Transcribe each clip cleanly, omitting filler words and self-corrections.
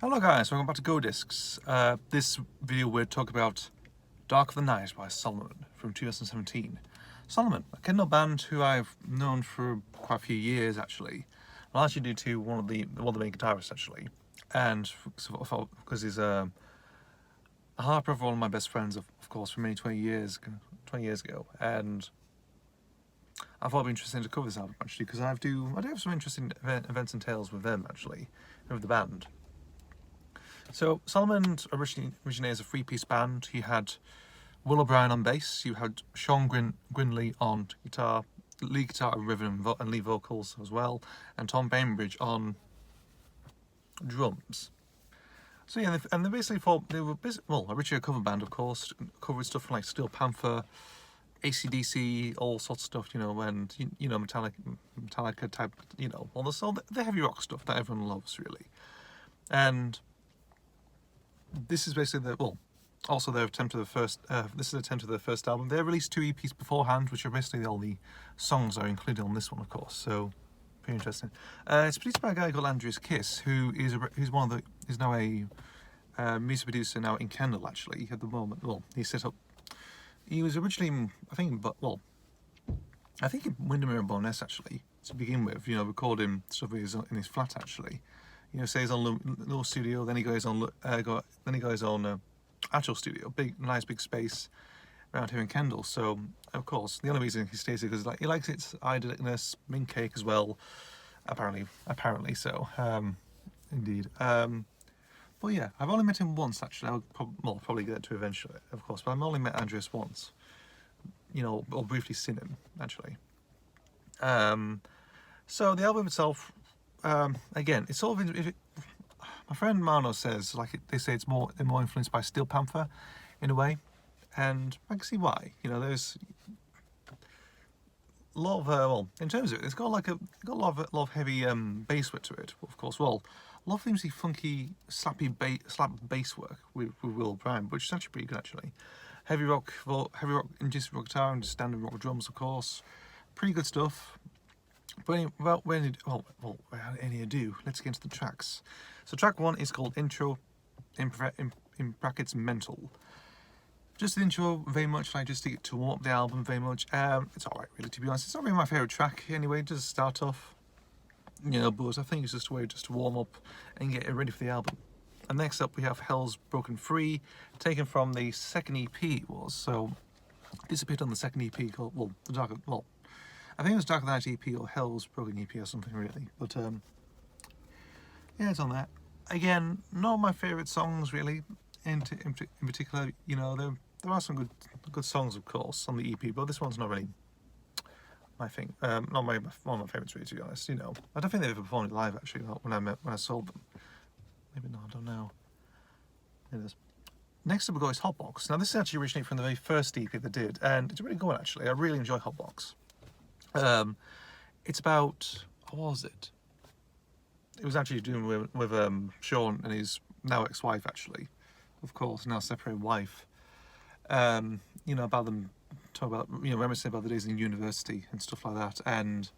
Hello guys, welcome back to Go Discs. This video we're talking about Dark of the Night by Solomon from 2017. Solomon, a Kindle band who I've known for quite a few years actually. Largely due to one of the main guitarists actually, and because he's a half brother of one of my best friends, of course, from many 20 years ago, and I thought it'd be interesting to cover this album actually because I do have some interesting events and tales with them actually, with the band. So Solomon originated as a three-piece band. He had Will O'Brien on bass, you had Sean Grinley on guitar, lead guitar and rhythm and lead vocals as well, and Tom Bainbridge on drums. So yeah, and they basically thought they were originally a cover band, of course, covered stuff from like Steel Panther, AC/DC, all sorts of stuff, and Metallica type, all the heavy rock stuff that everyone loves really. And this is basically also their attempt to the first. This is an attempt to their first album. They released 2 EPs beforehand, which are basically all the songs are included on this one, of course. So pretty interesting. It's produced by a guy called Andreas Kiss, who's now a music producer now in Kendal actually at the moment. Well, he was originally I think in Windermere and Bowness actually to begin with. Recording stuff in his flat actually. Say he's on little studio, then he goes on actual studio, nice big space around here in Kendal. So of course, the only reason he stays here is he likes its idyllicness, mint cake as well. Apparently so. Indeed. But yeah, I've only met him once actually. I'll probably get to eventually, of course. But I've only met Andreas once. Or briefly seen him actually. So the album itself. Again, it's sort of. My friend Mano says, they say they're more influenced by Steel Panther, in a way, and I can see why. There's a lot of in terms of it, it's got a lot of heavy bass work to it. Of course, a lot of things, funky, slap bass work with Will O'Brien, which is actually pretty good actually. Heavy rock, and just rock guitar and just standard rock drums, of course. Pretty good stuff. But without any ado, let's get into the tracks. So track 1 is called Intro, in brackets Mental. Just the intro, very much just to warm up the album, very much. It's alright really, to be honest. It's not really my favourite track anyway, just to start off. But I think it's just a way just to warm up and get it ready for the album. And next up we have Hell's Broken Free, taken from the second EP it was. So this appeared on the second EP called, I think it was Dark of the Night EP or Hell's Broken EP or something really, but yeah, it's on that. Again, not my favourite songs really. In particular, there are some good songs of course on the EP, but this one's not really my thing. Not one of my favourites really, to be honest. I don't think they've ever performed it live actually. When I saw them, maybe not. I don't know. It is. Next up we got is Hotbox. Now this is actually originated from the very first EP they did, and it's really good actually. I really enjoy Hotbox. It's about, what was it? It was actually doing with Sean and his now ex-wife actually, of course, now separated wife. About them, talk about reminiscing about the days in university and stuff like that, and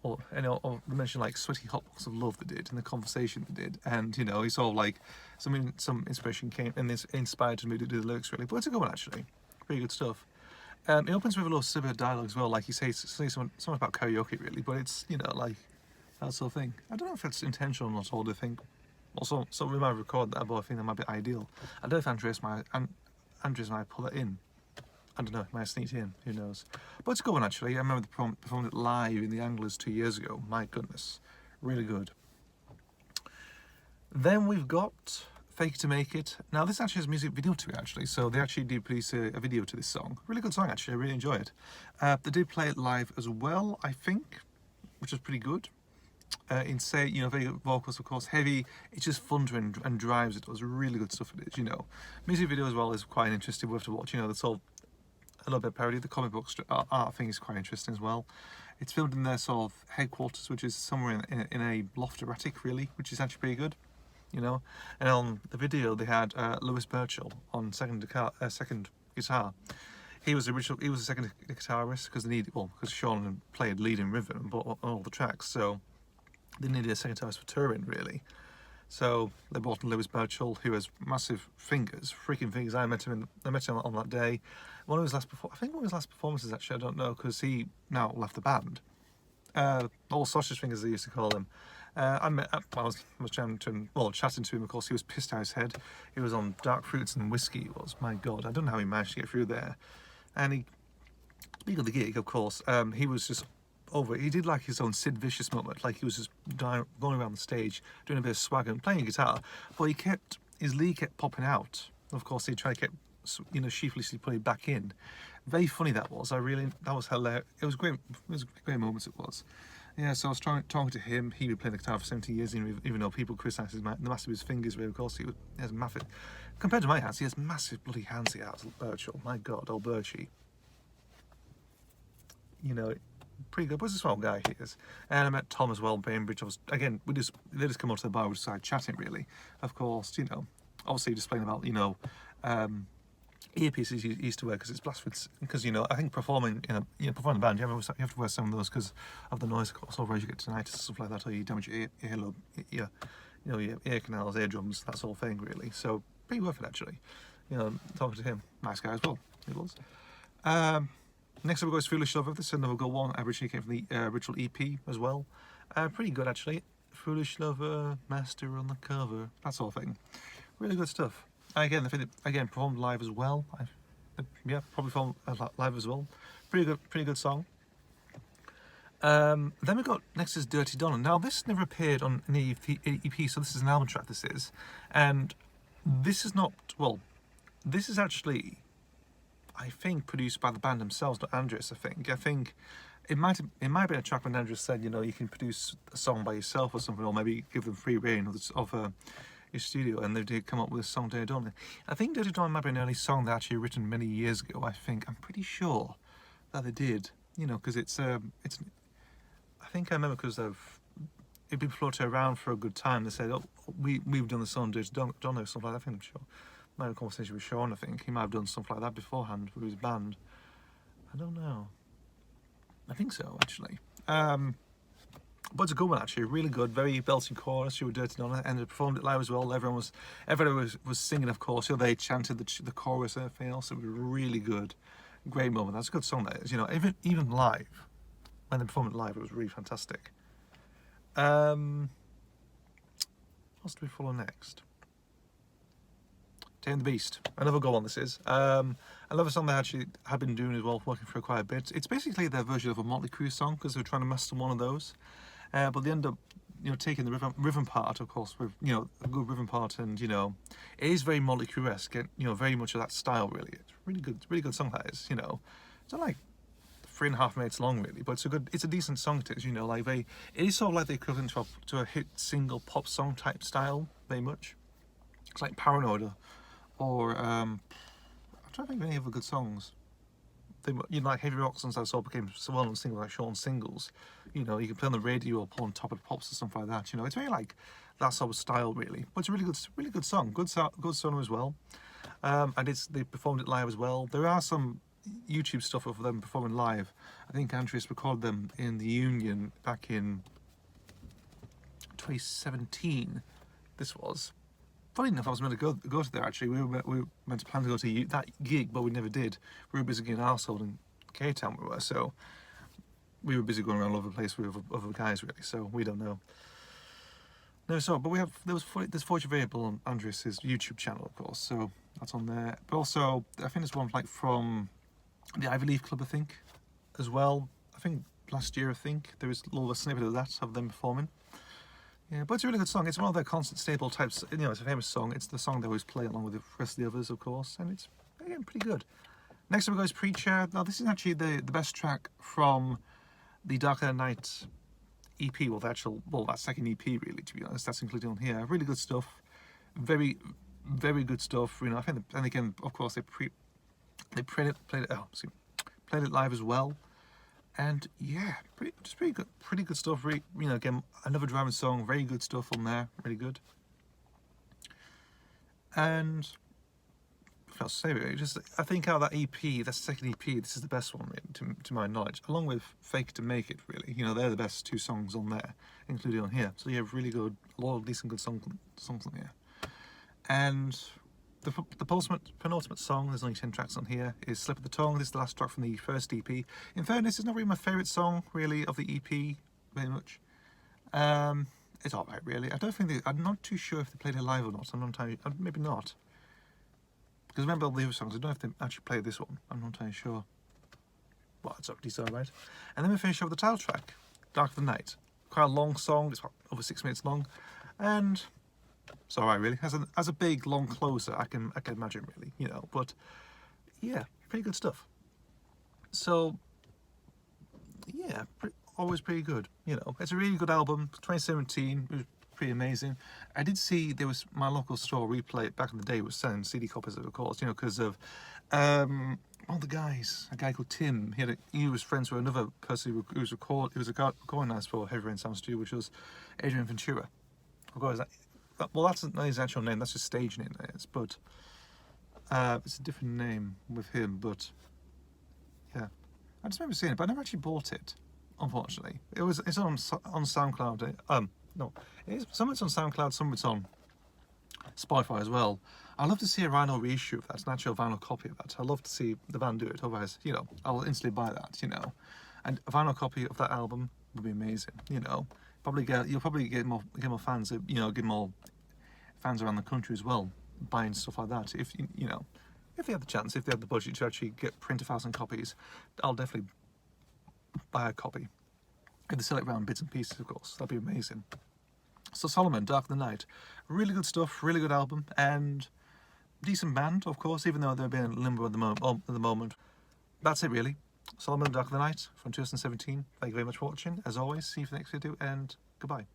or mention sweaty Hotbox of love they did and the conversation they did, and he sort of some inspiration came and this inspired me to do the lyrics really. But it's a good one actually, pretty good stuff. It opens with a little snippet of dialogue as well, he says something about karaoke really, but it's that sort of thing. I don't know if it's intentional or not, or do I think also we might record that, but I think that might be ideal. I don't know if Andreas might pull it in. I don't know, it might sneak in, who knows. But it's a good one actually. I remember they performed it live in the Anglers 2 years ago. My goodness, really good. Then we've got Fake It to Make It. Now this actually has a music video to it actually, so they actually did produce a video to this song. Really good song actually, I really enjoy it. They did play it live as well, I think, which was pretty good. Very good vocals, of course, heavy. It's just fun to and drives it. It was really good stuff it is, Music video as well is quite interesting, worth to watch. That's all a little bit parody. The comic book art thing is quite interesting as well. It's filmed in their sort of headquarters, which is somewhere in a loft or attic really, which is actually pretty good. And on the video they had Lewis Burchell on second guitar. He was the second guitarist because Sean played lead and rhythm on all the tracks. So they needed a second guitarist for touring, really. So they brought in Lewis Birchall, who has massive fingers, freaking fingers. I met him on that day. One of his last I think one of his last performances, actually, I don't know, because he now left the band. All sausage fingers, they used to call him. I was chatting to him. Of course, he was pissed out his head. He was on dark fruits and whiskey. He was, my God, I don't know how he managed to get through there. And he, speaking of the gig, of course, he was just over. He did like his own Sid Vicious moment, like he was just going around the stage, doing a bit of swagger and playing guitar. But his lead kept popping out. Of course, he tried to keep, sheepishly put it back in. Very funny that was. That was hilarious. It was great. It was great moments. It was. Yeah. So I was talking to him. He'd been playing the guitar for 17 years, even though people criticise the massive his fingers. But of course, he has massive. Compared to my hands, he has massive bloody hands. He has, Birchall. My God, old Birchie. Pretty good. But he's a swell guy, he is. And I met Tom as well, Bainbridge. They just come up to the bar, we started chatting, really. Of course, obviously just playing about, earpieces he used to wear because it's blasphemous. Because I think performing performing in a band, you have to wear some of those because of the noise, of course. Otherwise, you get tinnitus and stuff like that, or you damage your earlobe, your ear canals, eardrums, that sort of thing, really. So pretty worth it, actually. Talking to him, nice guy as well. He was. Next up, we go is Foolish Lover. This is another good one. Originally came from the original EP as well. Pretty good, actually. Foolish Lover, Master on the cover, that sort of thing. Really good stuff. Again, performed live as well. Probably performed live as well. Pretty good song. Then we got Nexus Dirty. Now this never appeared on an EP, so this is an album track. This is, and this is not This is actually, I think, produced by the band themselves, not Andreas. I think it might have been a track when Andreas said, you can produce a song by yourself or something, or maybe give them free reign of your studio, and they did come up with a song, Dirty Dawn. I think Dirty Dawn might be an early song they actually written many years ago. I'm pretty sure that they did, because it's I think I remember because it'd been floated around for a good time. They said, oh, we've done the song Dirty Dawn or something like that. I think I'm sure. I had a conversation with Sean. I think he might have done something like that beforehand with his band. I don't know. I think so, actually. But it's a good one, actually. Really good, very belting chorus. You were Dirty Dawn, and they performed it live as well. Everyone was singing, of course. They chanted the chorus and everything else. It was really good, great moment. That's a good song. That is, even live, when they performed it live, it was really fantastic. What else do we follow next? Tame The Beast, another go on this is. Another song they actually have been doing as well, working for quite a bit. It's basically their version of a Motley Crue song because they're trying to master one of those. But they end up, taking the rhythm part, of course, with, a good rhythm part, and, it is very Motley Crue-esque, very much of that style, really. It's really good song, that is, It's not like 3.5 minutes long, really, but it's a decent song, it is, it is sort of like the equivalent to a hit single pop song type style, very much. It's like Paranoid, or I'm trying to think of any other good songs. Like Heavy Rock songs that sort of became so well-known singles, like Sean singles. You can play on the radio or pull on top of the pops or something like that. It's very like that sort of style, really. But it's a really good song. Good song as well. And they performed it live as well. There are some YouTube stuff of them performing live. I think Andreas recorded them in the Union back in 2017. This was. Funny enough, I was meant to go to there, actually. We were meant to plan to go to that gig, but we never did. We were busy getting our arsehole in K-Town, so we were busy going around all over the place with other guys, really, so we don't know. No, so, but there's footage available on Andreas' YouTube channel, of course, so that's on there. But also, I think there's one from the Ivy Leaf Club, I think, as well. I think last year, there was a little snippet of that, of them performing. Yeah, but it's a really good song. It's one of their constant staple types. It's a famous song. It's the song they always play along with the rest of the others, of course, and it's, again, pretty good. Next up we go is Preacher. Now, this is actually the best track from the Darker Night EP, that second EP, really, to be honest. That's included on here. Really good stuff. Very, very good stuff. I think, and again, of course, they played it live as well. And yeah, pretty good stuff. Again, another driving song, very good stuff on there, really good. And else to say really. Just I think out of that EP, that second EP, this is the best one to my knowledge, along with Fake It to Make It. Really, you know, they're the best 2 songs on there, included on here. So you have really good, a lot of decent good songs on here. And the penultimate song, there's only 10 tracks on here, is Slip of the Tongue. This is the last track from the first EP. In fairness, it's not really my favourite song, really, of the EP, very much. It's alright, really. I don't think I'm not too sure if they played it live or not. I'm not entirely, maybe not. Because remember all the other songs, I don't know if they actually played this one. I'm not entirely sure. Well, it's alright. And then we finish off with the title track, Dark of the Night. Quite a long song, it's over 6 minutes long. And it's alright, really. As a big, long closer, I can imagine, really, you know. But, yeah, pretty good stuff. So, yeah, always pretty good, you know. It's a really good album. 2017, it was pretty amazing. I did see there was my local store Replay back in the day was selling CD copies of course, you know, because of one of the guys, a guy called Tim. He was friends with another person who was recording artist for Heavy Rain Sound Studio, which was Adrian Ventura. Well, that's not his actual name, that's his stage name, but it's a different name with him. But yeah, I just remember seeing it, but I never actually bought it, unfortunately. It's on SoundCloud. Some of it's on SoundCloud, some of it's on Spotify as well. I'd love to see a vinyl reissue of that, an actual vinyl copy of that. I'd love to see the band do it, otherwise, you know, I'll instantly buy that, you know. And a vinyl copy of that album would be amazing, you know. You'll probably get more fans, you know, get more fans around the country as well, buying stuff like that. If you know, if they have the chance, if they have the budget to actually print 1,000 copies, I'll definitely buy a copy. If they sell it around bits and pieces, of course, that'd be amazing. So Solomon, Dark of the Night, really good stuff, really good album, and decent band, of course, even though they're being in limbo at the moment. That's it, really. Solomon, Dark of the Night from 2017. Thank you very much for watching. As always, see you for the next video, and goodbye.